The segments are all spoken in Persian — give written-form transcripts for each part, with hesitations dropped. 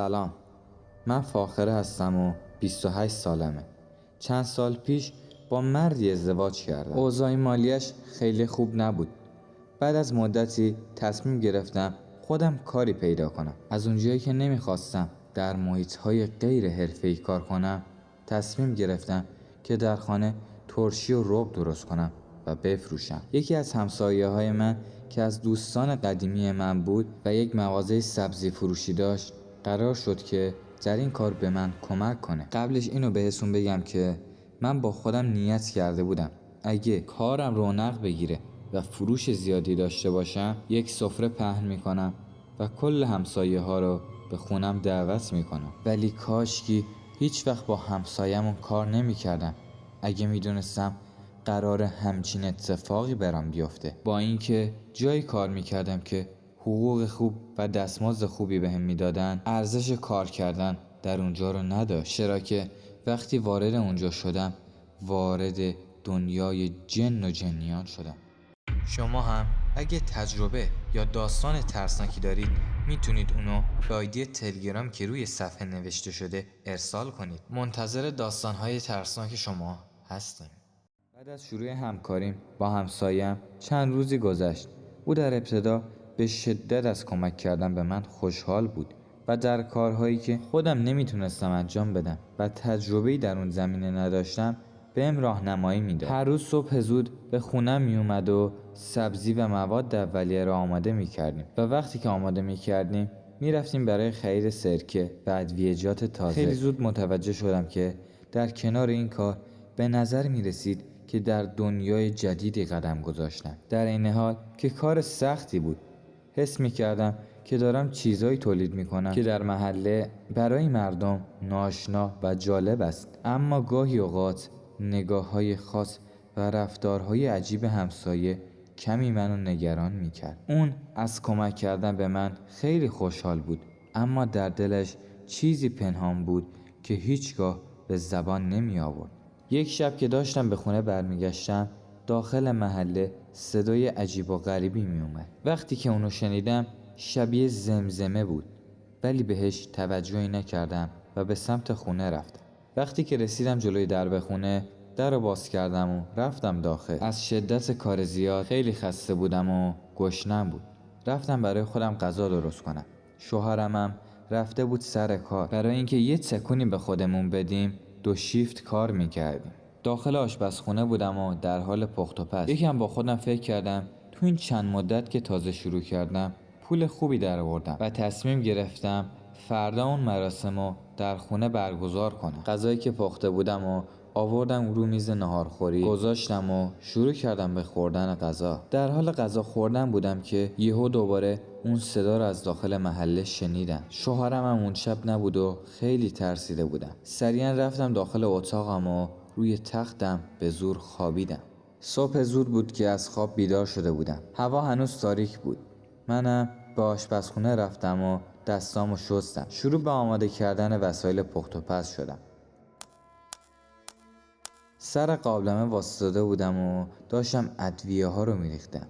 سلام، من فاخره هستم و 28 سالمه. چند سال پیش با مردی ازدواج کردم. اوضاع مالیش خیلی خوب نبود. بعد از مدتی تصمیم گرفتم خودم کاری پیدا کنم. از اونجایی که نمیخواستم در محیط‌های غیر حرفه‌ای کار کنم، تصمیم گرفتم که در خانه ترشی و رب درست کنم و بفروشم. یکی از همسایه‌های من که از دوستان قدیمی من بود و یک مغازه سبزی فروشی داشت، قرار شد که در این کار به من کمک کنه. قبلش اینو بهتون بگم که من با خودم نیت کرده بودم اگه کارم رونق بگیره و فروش زیادی داشته باشم، یک سفره پهن میکنم و کل همسایه ها رو به خونم دعوت میکنم. ولی کاشکی هیچ وقت با همسایه‌مون کار نمیکردم اگه میدونستم قرار همچین اتفاقی برام بیفته. با اینکه جایی کار میکردم که حقوق خوب و دستمزد خوبی بهم میدادن، ارزش کار کردن در اونجا رو نداشت. چرا که وقتی وارد اونجا شدم، وارد دنیای جن و جنیان شدم. شما هم اگه تجربه یا داستان ترسناکی دارید، میتونید اونو به آیدی تلگرام که روی صفحه نوشته شده ارسال کنید. منتظر داستانهای ترسناک شما هستیم. بعد از شروع همکاریم با همسایم چند روزی گذشت. او در ابتدا به شدت از کمک کردن به من خوشحال بود و در کارهایی که خودم نمیتونستم انجام بدم و تجربه‌ای در اون زمینه نداشتم بهم راهنمایی میداد. هر روز صبح زود به خونم میومد و سبزی و مواد اولیه را آماده میکردیم و وقتی که آماده میکردیم میرفتیم برای خرید سرکه و ادویه‌جات تازه. خیلی زود متوجه شدم که در کنار این کار به نظر میرسید که در دنیای جدیدی قدم گذاشتم، در این حال که کار سختی بود. حس میکردم که دارم چیزایی تولید میکنم که در محله برای مردم ناآشنا و جالب است، اما گاهی اوقات نگاه‌های خاص و رفتارهای عجیب همسایه کمی منو نگران میکرد. اون از کمک کردن به من خیلی خوشحال بود، اما در دلش چیزی پنهان بود که هیچگاه به زبان نمی آورد. یک شب که داشتم به خونه برمیگشتم، داخل محله صدای عجیب و غریبی می اومد. وقتی که اونو شنیدم شبیه زمزمه بود، ولی بهش توجهی نکردم و به سمت خونه رفتم. وقتی که رسیدم جلوی درب خونه، در رو باز کردم و رفتم داخل. از شدت کار زیاد خیلی خسته بودم و گشنم بود. رفتم برای خودم غذا درست کنم. شوهرم رفته بود سر کار. برای اینکه یه تکونی به خودمون بدیم 2 شیفت کار میکردیم. داخل آشپزخونه بودم و در حال پخت و پز. یکم با خودم فکر کردم تو این چند مدت که تازه شروع کردم پول خوبی در آوردم و تصمیم گرفتم فردا اون مراسمو در خونه برگزار کنم. غذایی که پخته بودم و آوردم رو میز ناهارخوری گذاشتم و شروع کردم به خوردن غذا. در حال غذا خوردن بودم که یهو دوباره اون صدا رو از داخل محله شنیدم. شوهرم هم اون شب نبود و خیلی ترسیده بودم. سریعا رفتم داخل اتاقم و روی تختم به زور خوابیدم. صبح زود بود که از خواب بیدار شده بودم. هوا هنوز تاریک بود. منم به آشپزخونه رفتم و دستامو شستم. شروع به آماده کردن وسایل پخت و پز شدم. سر قابلمه واسطاده بودم و داشتم ادویه ها رو میریختم.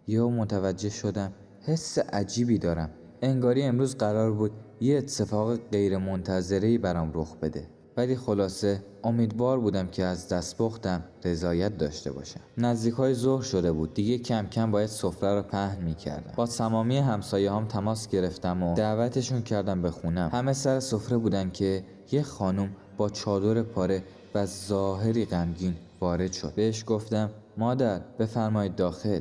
یهو متوجه شدم حس عجیبی دارم، انگاری امروز قرار بود یه اتفاق غیر منتظره‌ای برام رخ بده. ولی خلاصه امیدوار بودم که از دستپختم رضایت داشته باشم. نزدیکای ظهر شده بود. دیگه کم کم باید سفره رو پهن میکردم. با تمامی همسایه‌هام تماس گرفتم و دعوتشون کردم به خونم. همه سر سفره بودن که یه خانم با چادر پاره و ظاهری غمگین وارد شد. بهش گفتم مادر بفرمایید داخل.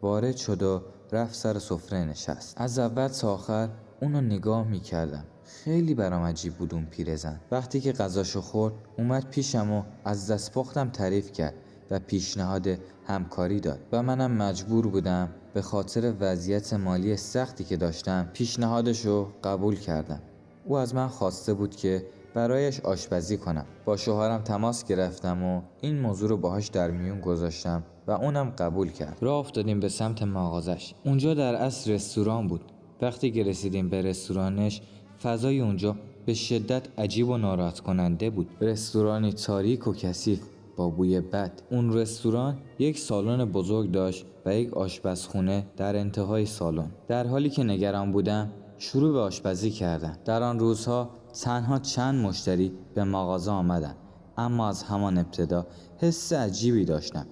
وارد شد و رفت سر سفره نشست. از اول تا آخر اونو نگاه میکردم. خیلی برام عجیب بود اون پیرزن. وقتی که غذاشو خورد اومد پیشم و از دستپختم تعریف کرد و پیشنهاد همکاری داد و منم مجبور بودم به خاطر وضعیت مالی سختی که داشتم پیشنهادشو قبول کردم. او از من خواسته بود که برایش آشپزی کنم. با شوهرم تماس گرفتم و این موضوع رو باهاش در میون گذاشتم و اونم قبول کرد. راه افتادیم به سمت مغازش. اونجا در اصل رستوران بود. وقتی که رسیدیم به رستورانش، فضای اونجا به شدت عجیب و ناراحت کننده بود. رستورانی تاریک و کثیف با بوی بد. اون رستوران یک سالن بزرگ داشت و یک آشپزخونه در انتهای سالن. در حالی که نگران بودم، شروع به آشپزی کردند. در آن روزها تنها چند مشتری به مغازه آمدند، اما از همان ابتدا حس عجیبی داشتم.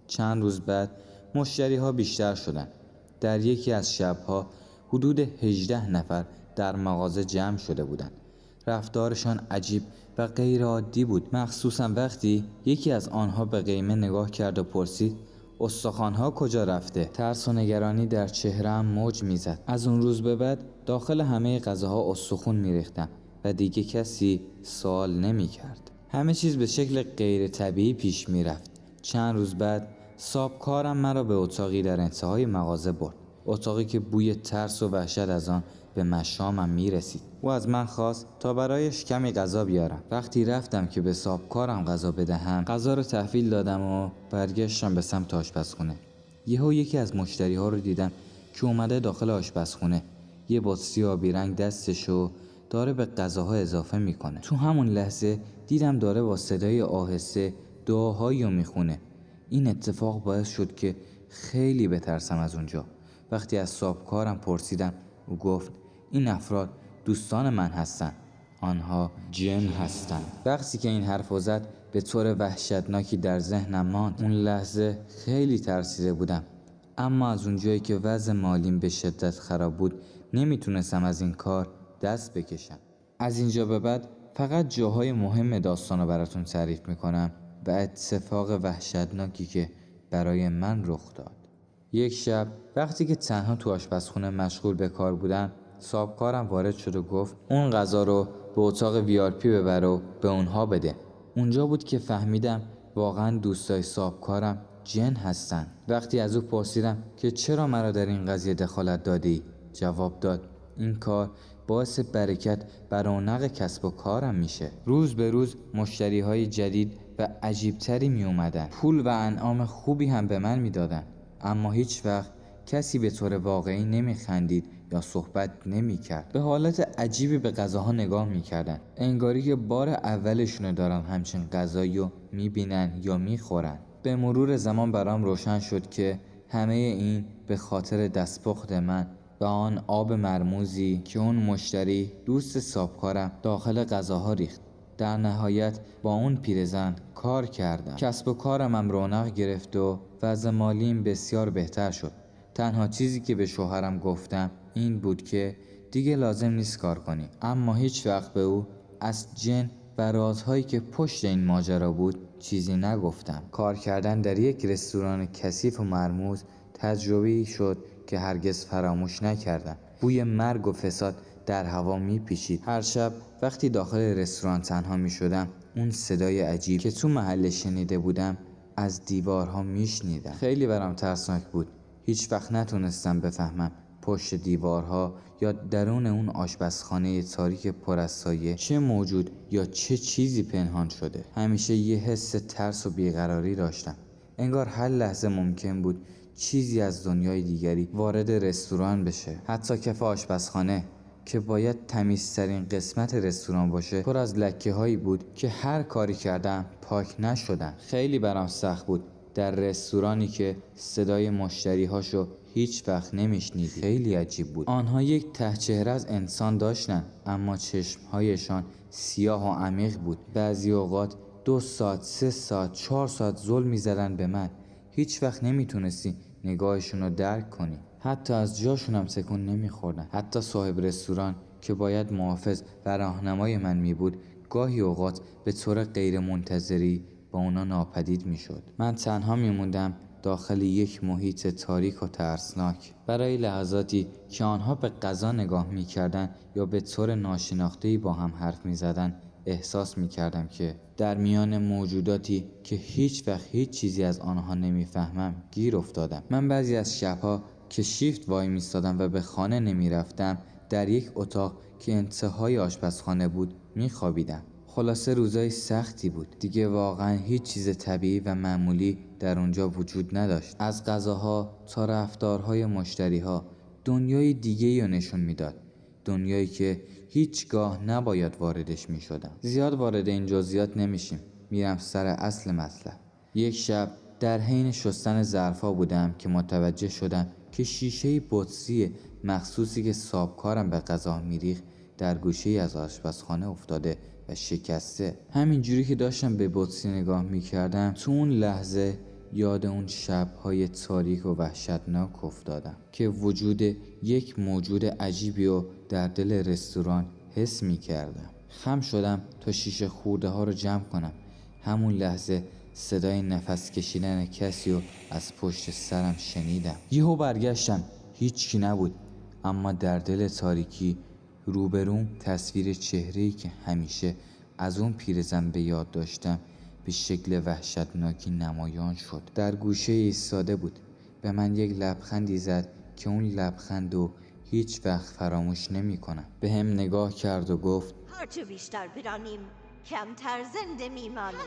چند روز بعد مشتری ها بیشتر شدند. در یکی از شبها حدود 18 نفر در مغازه جمع شده بودند. رفتارشان عجیب و غیر عادی بود، مخصوصا وقتی یکی از آنها به قیمه نگاه کرد و پرسید استخوان‌ها کجا رفته؟ ترس و نگرانی در چهره‌ام موج می‌زد. از اون روز به بعد داخل همه غذاها استخوان می‌ریختم و دیگه کسی سوال نمی‌کرد. همه چیز به شکل غیر طبیعی پیش می‌رفت. چند روز بعد صاحبکارم مرا به اتاقی در انتهای مغازه برد. اتاقی که بوی ترس و وحشت از آن به مشامم می‌رسید. او از من خواست تا برایش کمی غذا بیارم. وقتی رفتم که به صاحبکارم غذا بدهم، غذا رو تحویل دادم و برگشتم به سمت آشپزخونه. یهو یکی از مشتری‌ها رو دیدم که اومده داخل آشپزخونه. یه بطری آبی رنگ دستشو داره به غذاها اضافه میکنه. تو همون لحظه دیدم داره با صدای آهسته دعاهایی رو میخونه. این اتفاق باعث شد که خیلی بترسم از اونجا. وقتی از صاحبکارم پرسیدم، او گفت این افراد دوستان من هستن. آنها جن هستن. وقتی که این حرفو زد به طور وحشتناکی در ذهنم ماند. اون لحظه خیلی ترسیده بودم، اما از اونجایی که وضع مالیم به شدت خراب بود نمیتونستم از این کار دست بکشم. از اینجا به بعد فقط جاهای مهم داستانو براتون تعریف میکنم و اتفاق وحشتناکی که برای من رخ داد. یک شب وقتی که تنها تو آشپزخونه مشغول به کار بودم، صاحبکارم وارد شد و گفت اون غذا رو به اتاق VIP ببر و به اونها بده. اونجا بود که فهمیدم واقعا دوستای صاحبکارم جن هستن. وقتی از او پرسیدم که چرا مرا در این قضیه دخالت دادی، جواب داد این کار باعث برکت و رونق کسب و کارم میشه. روز به روز مشتری های جدید و عجیبتری می اومدن. پول و انعام خوبی هم به من میدادن، اما هیچ وقت کسی به طور واقعی نمیخندید یا صحبت نمیکرد. به حالت عجیبی به غذاها نگاه میکردن، انگاری که بار اولشونه دارن همچین غذایی رو میبینن یا میخورن. به مرور زمان برام روشن شد که همه این به خاطر دستپخت من و آن آب مرموزی که اون مشتری دوست صاحبکارم داخل غذاها ریخت. در نهایت با اون پیرزن کار کردم. کسب و کارم رونق گرفت و وضع مالیم بسیار بهتر شد. تنها چیزی که به شوهرم گفتم این بود که دیگه لازم نیست کار کنی. اما هیچ وقت به او از جن و رازهایی که پشت این ماجرا بود چیزی نگفتم. کار کردن در یک رستوران کثیف و مرموز تجربه‌ای شد که هرگز فراموش نکردم. بوی مرگ و فساد در هوا میپیچید. هر شب وقتی داخل رستوران تنها میشدم، اون صدای عجیب که تو محل شنیده بودم از دیوارها میشنیدم. خیلی برام ترسناک بود. هیچ وقت نتونستم بفهمم پشت دیوارها یا درون اون آشپزخانه تاریک پر از سایه چه موجود یا چه چیزی پنهان شده. همیشه یه حس ترس و بیقراری داشتم، انگار هر لحظه ممکن بود چیزی از دنیای دیگری وارد رستوران بشه. حتی کف آشپزخانه که باید تمیزترین قسمت رستوران باشه پر از لکه هایی بود که هر کاری کردم پاک نشدن. خیلی برام سخت بود در رستورانی که صدای مشتری هاشو هیچ وقت نمیشنیدی. خیلی عجیب بود. آنها یک ته چهره از انسان داشتن، اما چشمهایشان سیاه و عمیق بود. بعضی اوقات 2 ساعت، 3 ساعت، 4 ساعت زل میزدن به من. هیچ وقت نمیتونستی نگاهشون رو درک کنی. حتی از جاشون هم تکون نمیخوردن. حتی صاحب رستوران که باید محافظ و راهنمای من میبود گاهی اوقات به طور غیر منتظری با اونا ناپدید میشد. من تنها میموندم داخل یک محیط تاریک و ترسناک. برای لحظاتی که آنها به غذا نگاه میکردن یا به طور ناشناخته‌ای با هم حرف میزدن احساس میکردم که در میان موجوداتی که هیچ وقت هیچ چیزی از آنها نمیفهمم گیر افتادم. من بعضی از شبها که شیفت وای میستادم و به خانه نمیرفتم در یک اتاق که انتهای آشپزخانه بود میخوابیدم. خلاصه روزای سختی بود. دیگه واقعا هیچ چیز طبیعی و معمولی در اونجا وجود نداشت. از غذاها تا رفتارهای مشتریها دنیای دیگه‌ای رو نشون میداد. دنیایی که هیچگاه نباید واردش میشدم. زیاد وارد این جزئیات نمیشیم. میرم سر اصل مطلب. یک شب در حین شستن ظرفا بودم که متوجه شدم که شیشه بطری مخصوصی که صابکارم به غذا میریخت در گوشه از آشپزخانه افتاده و شکسته. همینجوری که داشتم به بطری نگاه میکردم تو اون لحظه یاد اون شب‌های تاریک و وحشتناک افتادم که وجود یک موجود عجیبی رو در دل رستوران حس میکردم. خم شدم تا شیشه خورده ها رو جمع کنم. همون لحظه صدای نفس کشیدن کسی رو از پشت سرم شنیدم. یهو برگشتم، هیچکی نبود، اما در دل تاریکی روبروم تصویر چهره‌ای که همیشه از اون پیرزن به یاد داشتم به شکل وحشتناکی نمایان شد. در گوشه ایستاده بود. به من یک لبخندی زد که اون لبخندو هیچ وقت فراموش نمی‌کنم. به هم نگاه کرد و گفت هرچه بیشتر بدانیم کمتر زنده میمانیم.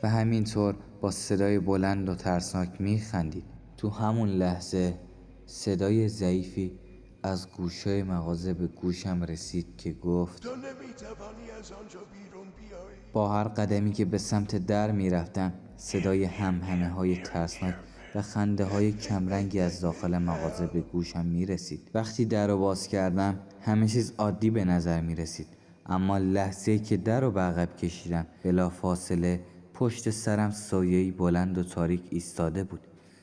و همینطور با صدای بلند و ترسناک میخندید. تو همون لحظه صدای ضعیفی از گوشه مغازه به گوشم رسید که گفت تو نمیتوانی از آنجا بیرون بیایی. با هر قدمی که به سمت در میرفتم صدای همهمه های ترسناک و خنده های کمرنگی از داخل مغازه به گوشم میرسید. وقتی در رو باز کردم همه چیز عادی به نظر میرسید، اما لحظه‌ای که در رو به عقب کشیدم بلا فاصله پشت سرم سایه‌ای بلند و تاریک ایستاده بود.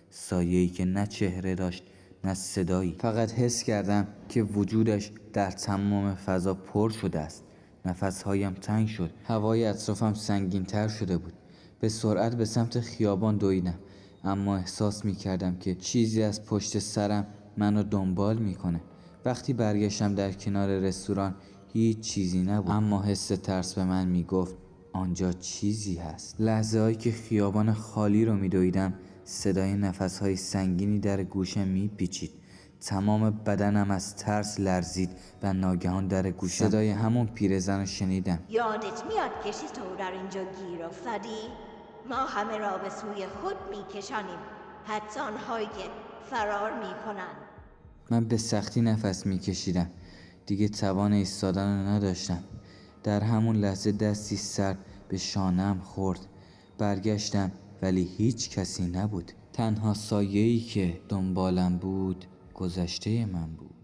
سایه‌ای که نه چهره داشت نه صدایی. فقط حس کردم که وجودش در تمام فضا پر شده است. نفسهایم تنگ شد. هوای اطرافم سنگین تر شده بود. به سرعت به سمت خیابان دویدم، اما احساس می کردم که چیزی از پشت سرم منو دنبال میکنه. وقتی برگشتم در کنار رستوران هیچ چیزی نبود، اما حس ترس به من میگفت آنجا چیزی هست. لحظه هایی که خیابان خالی رو میدویدم صدای نفسهای سنگینی در گوشم میپیچید. تمام بدنم از ترس لرزید و ناگهان در گوشم صدای همون پیرزن رو شنیدم. یادت میاد که تو در اینجا گیر افتادی؟ ما همه را به سوی خود میکشانیم، حتی آنهایی که فرار میکنن. من به سختی نفس میکشیدم. دیگه توان ایستادن رو نداشتم. در همون لحظه دستی سرد به شانه‌ام خورد. برگشتم ولی هیچ کسی نبود. تنها سایه‌ای که دنبالم بود گذشته من بود.